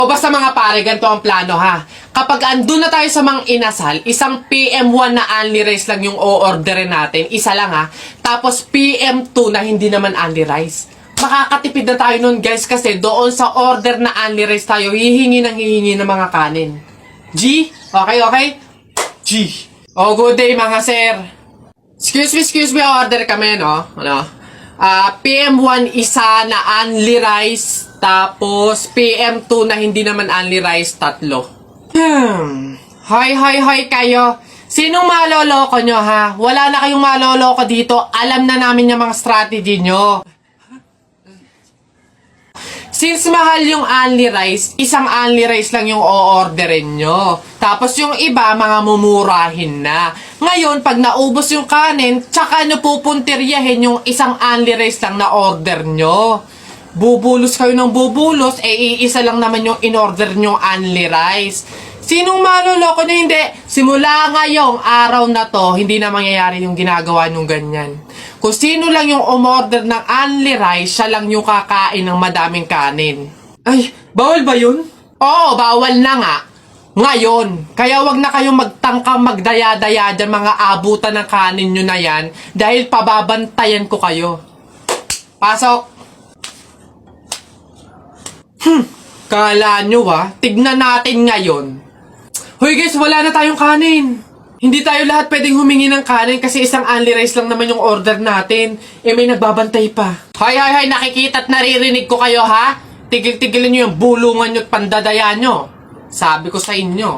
O basta mga pare, ganito ang plano ha. Kapag andun na tayo sa mga inasal, isang PM1 na only rice lang yung o-orderin natin. Isa lang ha. Tapos PM2 na hindi naman only rice. Makakatipid na tayo nun guys kasi doon sa order na only rice tayo, hihingi ng mga kanin. G? Okay? G. Oh, good day mga sir. Excuse me, order kami, no? PM1 isa na only rice, tapos PM2 na hindi naman only rice, 3. Hoy kayo. Sinong maloloko nyo, ha? Wala na kayong maloloko dito. Alam na namin yung mga strategy nyo. Since mahal yung only rice, isang only rice lang yung o-orderin nyo. Tapos yung iba, mga mumurahin na. Ngayon, pag naubos yung kanin, tsaka nyo pupuntiryahin yung isang only rice lang na order nyo. Bubulos kayo ng bubulos, iisa lang naman yung in-order nyo only rice. Sinong maloloko nyo? Hindi. Simula ngayong araw na to, hindi na mangyayari yung ginagawa nyong ganyan. Kung sino lang yung umorder ng only rice, siya lang yung kakain ng madaming kanin. Ay, bawal ba yun? Oo, bawal na nga. Ngayon, kaya wag na kayong magtangkang magdaya-daya dyan mga abutan ng kanin nyo na yan dahil pababantayan ko kayo. Pasok! Kala nyo tignan natin ngayon. Hoy guys, wala na tayong kanin. Hindi tayo lahat pwedeng humingi ng kanin kasi isang only rice lang naman yung order natin. May nagbabantay pa. Hay, nakikita at naririnig ko kayo ha? Tigil-tigilan nyo yung bulungan nyo at pandadaya nyo. Sabi ko sa inyo,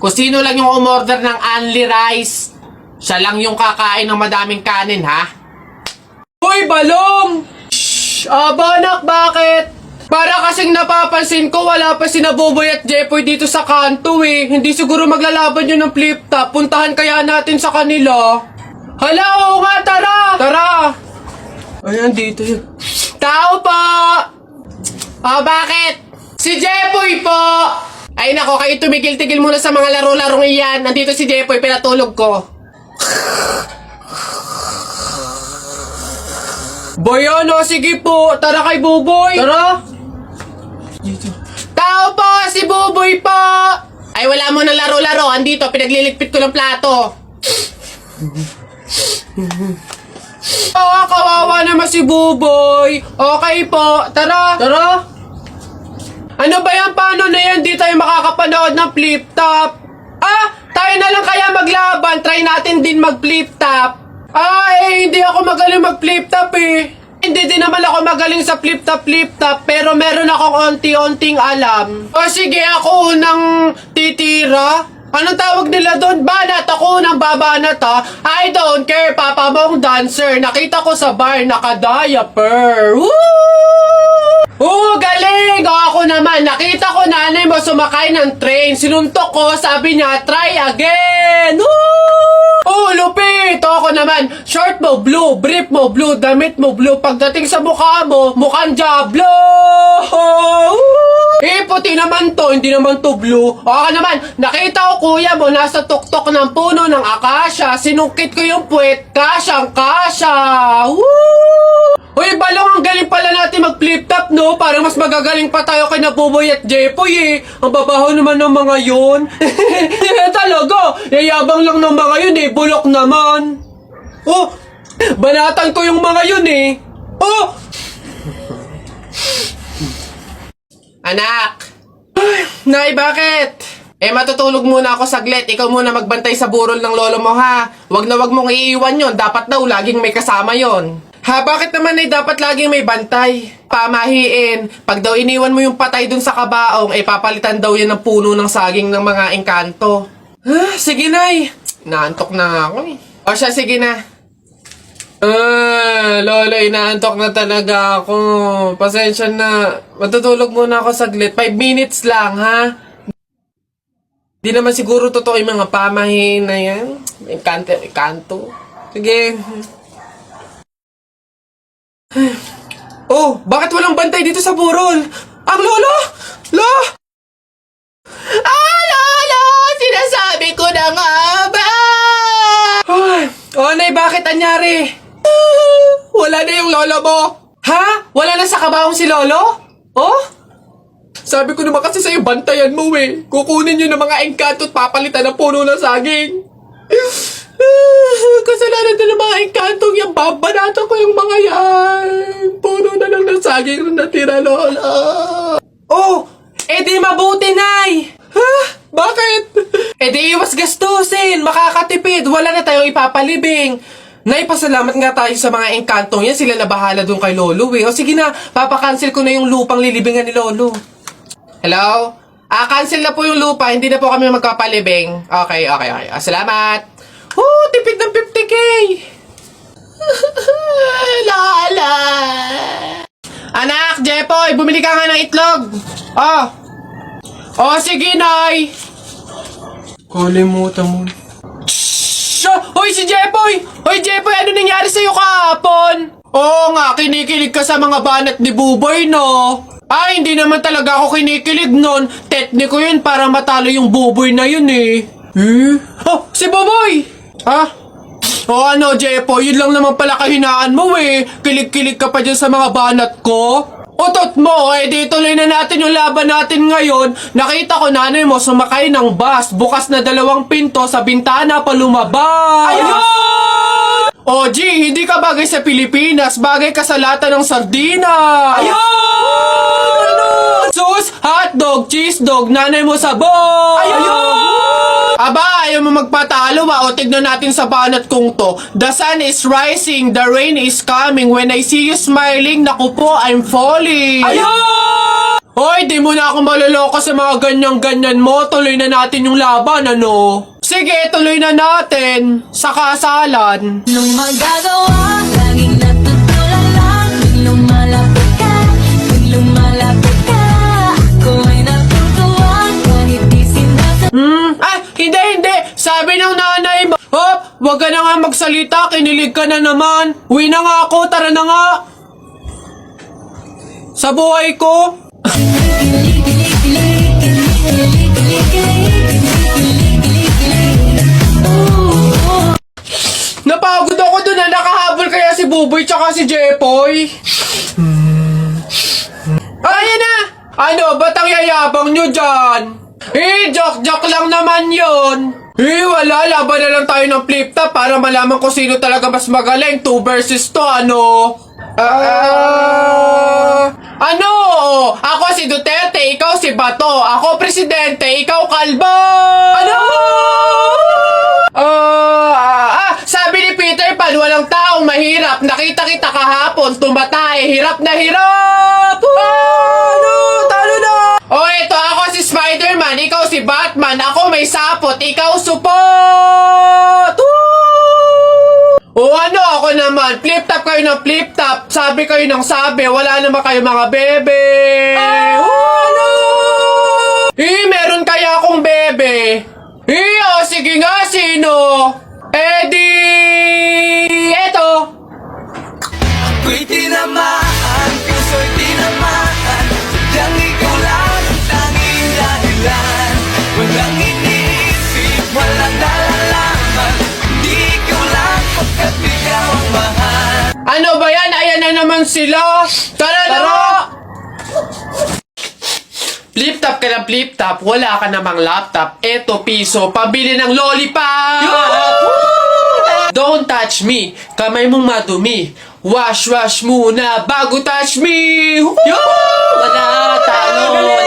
kung sino lang yung umorder ng only rice, siya lang yung kakain ng madaming kanin ha? Hoy, balong! Shhh! Abanak, bakit? Para kasing napapansin ko, wala pa sina Boboy at Jepoy dito sa kanto eh. Hindi siguro maglalaban yun ng flip top. Puntahan kaya natin sa kanila. Hala, oo nga, tara! Tara! Ayan, dito yun. Tao po! Bakit? Si Jepoy po! Ay nako, kayo tumigil-tigil muna sa mga laro-larong iyan. Nandito si Jepoy, pinatulog ko. Boy, sige po. Tara kay Boboy. Tara! Tao po! Si Buboy po! Ay, wala mo na laro-laro. Andito, pinagliligpit ko ng plato. Kawawa naman si Buboy. Okay po. Tara! Tara! Ano ba yan? Paano na yan? Di tayo makakapanood ng flip top. Tayo na lang kaya maglaban. Try natin din mag-flip top. Hindi ako magaling mag-flip top eh. Hindi din naman ako magaling sa flip top, pero meron akong onti-onting alam. Sige, ako unang titira. Anong tawag nila doon? Banat, ako unang babanat ha. I don't care, papa mong dancer. Nakita ko sa bar, naka-diaper. Woo! Galing! Ako naman, nakita ko nanay mo sumakay ng train. Sinuntok ko, sabi niya, try again! Woo! Lupit! Ako naman, short mo blue, brief mo blue, damit mo blue. Pagdating sa mukha mo, mukhang Diablo! Puti naman to, hindi naman to blue. Ako naman, nakita ko kuya mo nasa tuktok ng puno ng akasya. Sinungkit ko yung puwet, kasyang-kasya! Woo! Uy, balong, ang galing pala natin mag-flip top, no? Parang mas magagaling pa tayo kay Nabuboy at Jepoy, eh. Ang babaho naman ng mga yun. Talaga, yayabang lang ng mga yun, eh. Bulok naman. Banatan ko yung mga yun, eh. Anak! Nay, bakit? Matutulog muna ako saglit. Ikaw muna magbantay sa burol ng lolo mo, ha? Wag na wag mong iiwan yon. Dapat daw laging may kasama yon. Ha, bakit naman ay dapat laging may bantay? Pamahiin. Pag daw iniwan mo yung patay dun sa kabaong, papalitan daw yan ng puno ng saging ng mga engkanto. Sige, Nay. Naantok na ako eh. Siya, sige na. Lolo, inaantok na talaga ako. Pasensya na. Matutulog muna ako saglit. 5 minutes lang, ha? Di naman siguro totoo yung mga pamahiin na yan. Engkanto. Sige. Bakit walang bantay dito sa burol? Ang lolo! Lolo! Sinasabi ko na nga ba? Nay, bakit anyari? Wala na yung lolo mo. Ha? Wala na sa kabaong si lolo? Sabi ko naman kasi sa'yo, bantayan mo eh. Kukunin nyo ng mga engkanto at papalitan ng puno ng saging. Kasalanan na ng mga engkantong yan. Babanatan ko yung mga yan. Puno na lang ng saging na natira, Lola. Oh, edi mabuti, Nay. Ha? Bakit? Edi iwas gastusin. Makakatipid. Wala na tayong ipapalibing. Nay, pasalamat nga tayo sa mga engkantong yan. Sila na bahala dun kay Lolo eh. O sige na, papakancel ko na yung lupang lilibingan ni Lolo. Hello? Cancel na po yung lupa. Hindi na po kami magpapalibing. Okay. Salamat. Tipid ng 50K. Lala. Anak, Jepoy, bumili ka nga ng itlog. Sige, Nay. Kalimutan mo. Hoy, si Jepoy! Hoy, Jepoy, ano nangyari sa'yo kahapon? Oo nga, kinikilig ka sa mga banat ni Buboy, no? Hindi naman talaga ako kinikilig nun. Tekniko yun para matalo yung Buboy na yun, eh. Si Buboy! Ano, Jepoy, yun lang naman pala kahinaan mo, eh. Kilig-kilig ka pa dyan sa mga banat ko. Utot mo, di tuloy na natin yung laban natin ngayon. Nakita ko nanay mo sumakay ng bus. Bukas na 2 pinto sa bintana pa lumabas. Ayun! G, hindi ka bagay sa Pilipinas. Bagay ka sa lata ng sardina. Ayun! Sus, hotdog, cheese dog, nanay mo sabog. Ayun! Aba, ayaw mo magpatalo O tignan natin sa banat kong to. The sun is rising, the rain is coming. When I see you smiling, naku po, I'm falling. Ayun! Hoy, di mo na ako maloloko sa mga ganyan-ganyan mo. Tuloy na natin yung laban, ano? Sige, tuloy na natin. Sa kasalan. Nung magagawa, laging natutulala. Tuwing lumalapit ka, tuwing lumalapit ka. Ako ay natutuwa, kahit di sinasabi. Hindi. Sabi ng nanay mo, Hop, wag ka na nga magsalita, kinilig ka na naman. Uwi na nga ako, tara na nga. Sa buhay ko. Napagod ako dun na nakahabol kaya si Buboy tsaka si Jepoy. Ayan na! Ano, ba't ang yayabang nyo dyan? Joke lang naman yun. Wala, laban na lang tayo ng flip-top para malaman ko sino talaga mas magaling. 2 versus 2, ano? Ano? Ako si Duterte, ikaw si Bato. Ako presidente, ikaw kalbo. Ano? Sabi ni Peter Pan, walang taong mahirap. Nakita kita kahapon, tumatay, hirap na hirap. Ano? Talo na. Eto, ako si Spider-Man, ikaw si Batman. Ako may sapot, ikaw supot. Ano ako naman? Flip-top kayo ng flip-top. Sabi kayo ng sabi. Wala naman kayo mga bebe. Ano? Meron kaya akong bebe. Sige nga, sino? Eto. Ako'y tinamaan, puso'y tinamaan. Sadyang ikaw lang ang tanging dahilan. Walang iniisip, walang nalalaman. Hindi ikaw lang pagkat ikaw ang mahal. Ano ba yan? Ayan na naman sila. Tara! Flip-top ka ng flip-top, wala ka namang laptop. Eto, piso, pabili ng lollipop! Don't touch me, kamay mong madumi. Wash muna bago touch me! Wala, talo, wala.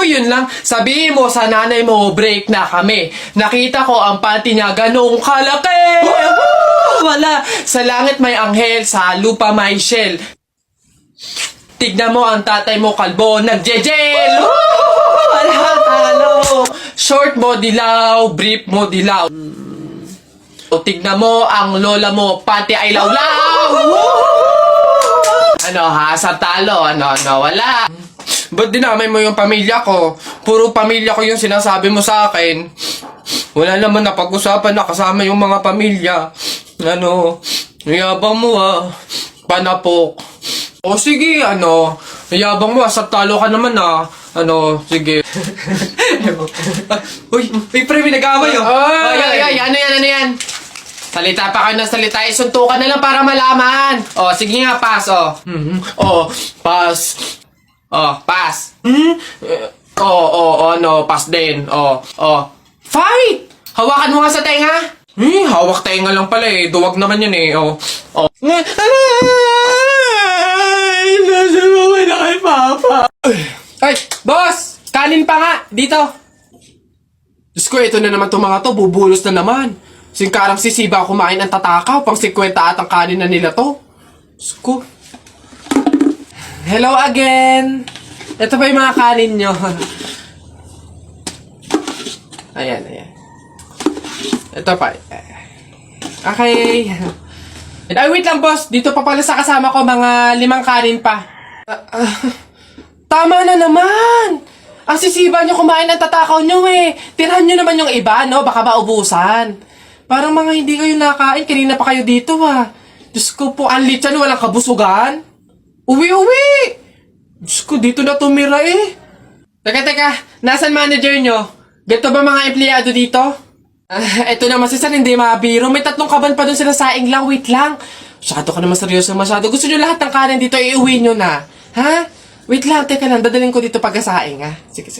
Yun lang, sabihin mo sa nanay mo, break na kami. Nakita ko ang panty niya ganong kalaki! Wala, sa langit may anghel, sa lupa may shell. Tignan mo ang tatay mo kalbo, nagjejel! Wala, talo! Short mo dilaw, brief mo dilaw. Tignan mo ang lola mo, pati ay lawlaw! Ano ha, sa talo, ano, wala. Ba't dinamay mo yung pamilya ko? Puro pamilya ko yung sinasabi mo sa akin. Wala naman na pag-usapan na kasama yung mga pamilya. Ano, yabang mo panapok. Sige, yabang mo, sa talo ka naman sige. Uy, pre, may nag-away Ano yan? Salita pa kayo ng salita, suntukan na lang para malaman. Sige nga, pass, pass. Oh, pass. No, pass din. Fight! Hawakan mo nga sa tenga. Hawak tenga lang pala eh. Duwag naman yun eh. Ay, nasubukan na kay Papa. Ay, boss! Kanin pa nga, dito. Diyos ko, ito na naman itong mga to. Bubulos na naman. Singkarang sisiba kumain ang tatakaw. Pang 50 at ang kanin na nila to. Diyos ko. Hello again. Ito pa yung mga kanin nyo. Ayan. Ito pa. Okay. Ay, wait lang, boss. Dito pa pala sa kasama ko mga 5 kanin pa. Tama na naman. Ang sisiba nyo kumain ng tatakaw nyo eh. Tirahan nyo naman yung iba, no? Baka maubusan. Parang mga hindi kayo nakain. Kanina pa kayo dito, ha. Diyos ko po, ang litsan, walang kabusugan. Uwi! Diyos ko, dito na tumira eh. Teka. Nasaan manager nyo? Ganito ba mga empleyado dito? Eto naman si Sir, hindi mabiro. May 3 kaban pa dun sila saing lang. Wait lang. Masyado ka naman seryoso masyado. Gusto nyo lahat ng kanin dito, iuwi nyo na. Ha? Wait lang, teka lang. Dadalhin ko dito pagkasaing, ha? Sige.